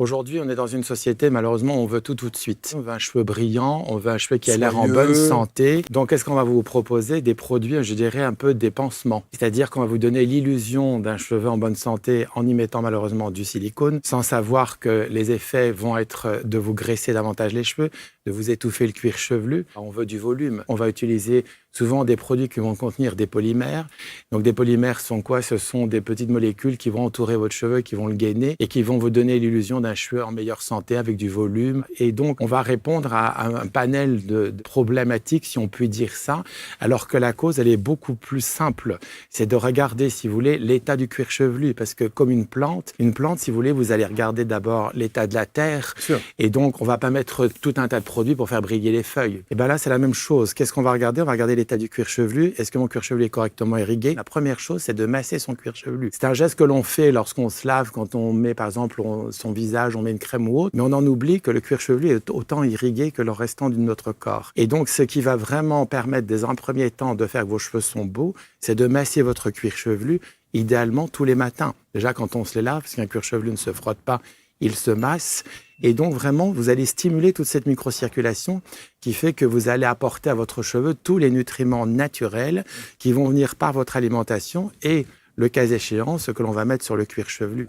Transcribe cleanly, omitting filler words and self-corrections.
Aujourd'hui, on est dans une société, malheureusement, on veut tout de suite. On veut un cheveu brillant, on veut un cheveu qui a l'air en Soyeux. bonne santé. Donc, qu'est-ce qu'on va vous proposer? Des produits, je dirais, un peu des pansements. C'est-à-dire qu'on va vous donner l'illusion d'un cheveu en bonne santé en y mettant malheureusement du silicone, sans savoir que les effets vont être de vous graisser davantage les cheveux, de vous étouffer le cuir chevelu. On veut du volume. On va utiliser souvent des produits qui vont contenir des polymères. Donc, des polymères sont quoi? Ce sont des petites molécules qui vont entourer votre cheveu, qui vont le gainer et qui vont vous donner l'illusion d'un cheveu en meilleure santé avec du volume. Et donc, on va répondre à un panel de problématiques, si on peut dire ça, alors que la cause, elle est beaucoup plus simple. C'est de regarder, si vous voulez, l'état du cuir chevelu. Parce que comme une plante, si vous voulez, vous allez regarder d'abord l'état de la terre. Sûr. Et donc, on va pas mettre tout un tas de produits pour faire briller les feuilles. Et bien là, c'est la même chose. Qu'est-ce qu'on va regarder? On va regarder l'état du cuir chevelu. Est-ce que mon cuir chevelu est correctement irrigué? La première chose, c'est de masser son cuir chevelu. C'est un geste que l'on fait lorsqu'on se lave, quand on met, par exemple, son visage, on met une crème ou autre. Mais on en oublie que le cuir chevelu est autant irrigué que le restant de notre corps. Et donc, ce qui va vraiment permettre, dès un premier temps, de faire que vos cheveux sont beaux, c'est de masser votre cuir chevelu, idéalement tous les matins. Déjà, quand on se les lave, parce qu'un cuir chevelu ne se frotte pas, il se masse. Et donc, vraiment, vous allez stimuler toute cette microcirculation qui fait que vous allez apporter à votre cheveu tous les nutriments naturels qui vont venir par votre alimentation et, le cas échéant, ce que l'on va mettre sur le cuir chevelu.